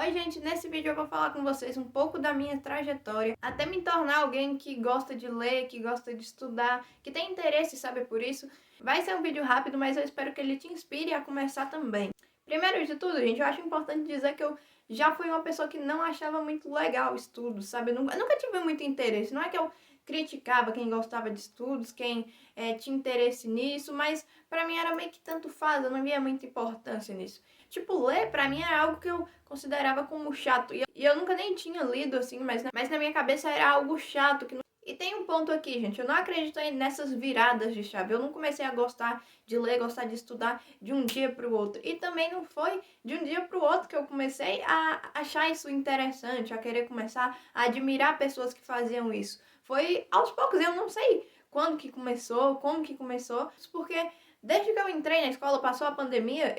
Oi, gente, nesse vídeo eu vou falar com vocês um pouco da minha trajetória até me tornar alguém que gosta de ler, que gosta de estudar, que tem interesse, sabe, por isso. Vai ser um vídeo rápido, mas eu espero que ele te inspire a começar também. Primeiro de tudo, gente, eu acho importante dizer que eu já fui uma pessoa que não achava muito legal o estudo, sabe? Eu nunca tive muito interesse. Não é que eu criticava quem gostava de estudos, quem tinha interesse nisso, mas pra mim era meio que tanto faz, eu não via muita importância nisso. Tipo, ler pra mim era algo que eu considerava como chato. E eu nunca nem tinha lido assim, mas na minha cabeça era algo chato. E tem um ponto aqui, gente. Eu não acredito nessas viradas de chave. Eu não comecei a gostar de ler, gostar de estudar de um dia para o outro. E também não foi de um dia para o outro que eu comecei a achar isso interessante, a querer começar a admirar pessoas que faziam isso. Foi aos poucos, eu não sei quando que começou, como que começou, porque desde que eu entrei na escola, passou a pandemia,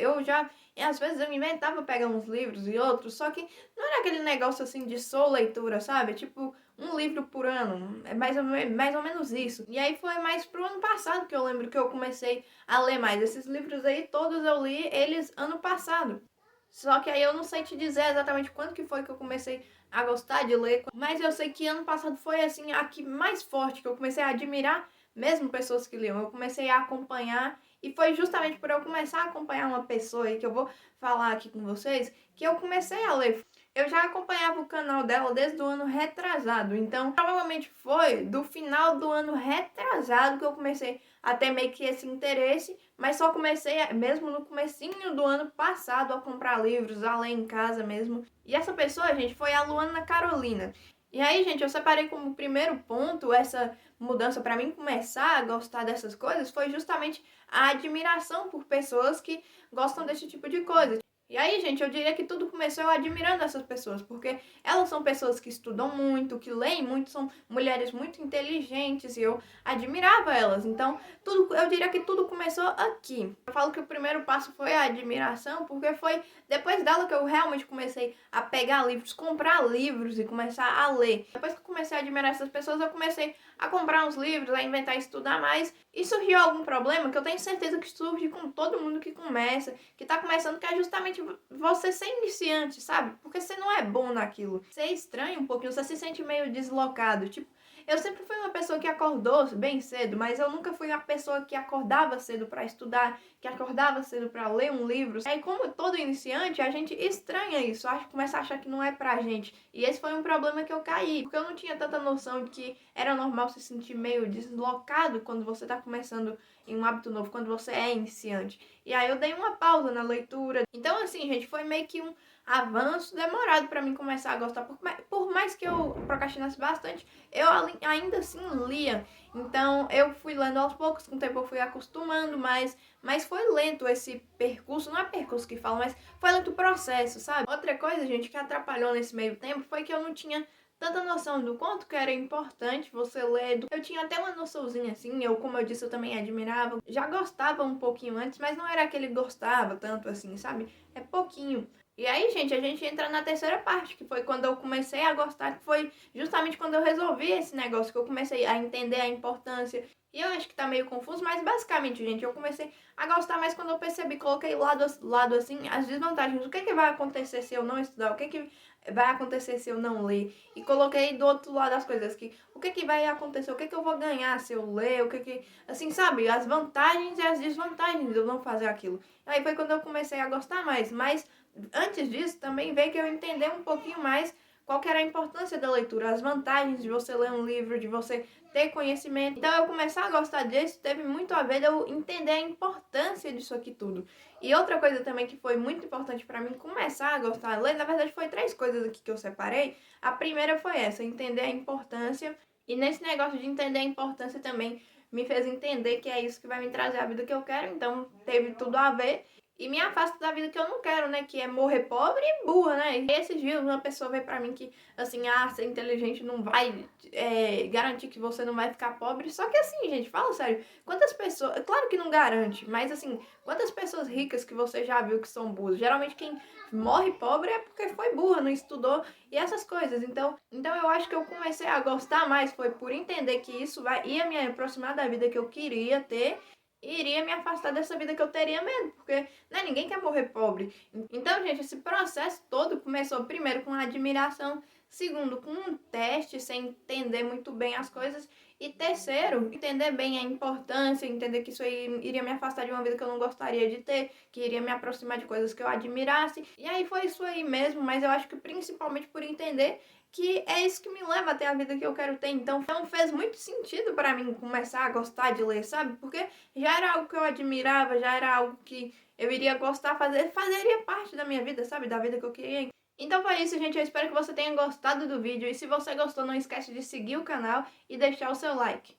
às vezes eu me inventava pegar uns livros e outros, só que não era aquele negócio assim de só leitura, sabe? Tipo, um livro por ano, é mais ou menos isso. E aí foi mais pro ano passado que eu lembro que eu comecei a ler mais. Esses livros aí, todos eu li eles ano passado. Só que aí eu não sei te dizer exatamente quando que foi que eu comecei a gostar de ler, mas eu sei que ano passado foi assim, aqui mais forte, que eu comecei a admirar mesmo pessoas que liam. Eu comecei a acompanhar e foi justamente por eu começar a acompanhar uma pessoa aí que eu vou falar aqui com vocês, que eu comecei a ler. Eu já acompanhava o canal dela desde o ano retrasado, então provavelmente foi do final do ano retrasado que eu comecei a ter meio que esse interesse, mas só comecei mesmo no comecinho do ano passado a comprar livros, a ler em casa mesmo. E essa pessoa, gente, foi a Luana Carolina. E aí, gente, eu separei como primeiro ponto essa mudança para mim começar a gostar dessas coisas foi justamente a admiração por pessoas que gostam desse tipo de coisa. E aí, gente, eu diria que tudo começou eu admirando essas pessoas, porque elas são pessoas que estudam muito, que leem muito, são mulheres muito inteligentes e eu admirava elas. Então, eu diria que tudo começou aqui. Eu falo que o primeiro passo foi a admiração, porque foi depois dela que eu realmente comecei a pegar livros, comprar livros e começar a ler. Depois que eu comecei a admirar essas pessoas, eu comecei a comprar uns livros, a inventar e estudar mais. E surgiu algum problema que eu tenho certeza que surge com todo mundo que começa, que tá começando, que é justamente você ser iniciante, sabe? Porque você não é bom naquilo. Você é estranho um pouquinho, você se sente meio deslocado. Tipo, eu sempre fui uma pessoa que acordou bem cedo, mas eu nunca fui a pessoa que acordava cedo para estudar, que acordava cedo para ler um livro. E aí, como todo iniciante, a gente estranha isso, começa a achar que não é pra gente. E esse foi um problema que eu caí, porque eu não tinha tanta noção de que era normal se sentir meio deslocado quando você tá começando em um hábito novo, quando você é iniciante. E aí eu dei uma pausa na leitura. Então, assim, gente, foi meio que um avanço demorado para mim começar a gostar. Por mais que eu procrastinasse bastante, eu ainda assim lia. Então, eu fui lendo aos poucos, com o tempo eu fui acostumando, mas foi lento esse percurso. Não é percurso que fala, mas foi lento o processo, sabe? Outra coisa, gente, que atrapalhou nesse meio tempo foi que eu não tinha tanta noção do quanto que era importante você ler. Eu tinha até uma noçãozinha assim, como eu disse, eu também admirava. Já gostava um pouquinho antes, mas não era aquele gostava tanto assim, sabe? É pouquinho. E aí, gente, a gente entra na terceira parte, que foi quando eu comecei a gostar, que foi justamente quando eu resolvi esse negócio, que eu comecei a entender a importância. E eu acho que tá meio confuso, mas basicamente, gente, eu comecei a gostar mais quando eu percebi, coloquei lado assim, as desvantagens. O que vai acontecer se eu não estudar? O que vai acontecer se eu não ler? E coloquei do outro lado as coisas, o que vai acontecer? O que eu vou ganhar se eu ler? Assim, sabe? As vantagens e as desvantagens de eu não fazer aquilo. Aí foi quando eu comecei a gostar mais, mas antes disso, também veio que eu entender um pouquinho mais qual que era a importância da leitura, as vantagens de você ler um livro, de você ter conhecimento. Então, eu começar a gostar disso teve muito a ver de eu entender a importância disso aqui tudo. E outra coisa também que foi muito importante para mim começar a gostar de ler, na verdade, foi três coisas aqui que eu separei. A primeira foi essa, entender a importância. E nesse negócio de entender a importância também me fez entender que é isso que vai me trazer a vida que eu quero. Então, teve tudo a ver. E me afasta da vida que eu não quero, né? Que é morrer pobre e burra, né? E esses dias uma pessoa veio pra mim que, assim, ser inteligente não vai garantir que você não vai ficar pobre. Só que assim, gente, fala sério. Quantas pessoas... Claro que não garante, mas assim, quantas pessoas ricas que você já viu que são burras? Geralmente quem morre pobre é porque foi burra, não estudou e essas coisas. Então eu acho que eu comecei a gostar mais, foi por entender que ia me aproximar da vida que eu queria ter. iria me afastar dessa vida que eu teria mesmo, porque né, ninguém quer morrer pobre. Então, gente, esse processo todo começou primeiro com admiração, segundo com um teste sem entender muito bem as coisas, e terceiro, entender bem a importância, entender que isso aí iria me afastar de uma vida que eu não gostaria de ter, que iria me aproximar de coisas que eu admirasse. E aí foi isso aí mesmo, mas eu acho que principalmente por entender que é isso que me leva a ter a vida que eu quero ter. Então fez muito sentido para mim começar a gostar de ler, sabe? Porque já era algo que eu admirava, já era algo que eu iria gostar, fazeria parte da minha vida, sabe? Da vida que eu queria. Então foi isso, gente. Eu espero que você tenha gostado do vídeo. E se você gostou, não esquece de seguir o canal e deixar o seu like.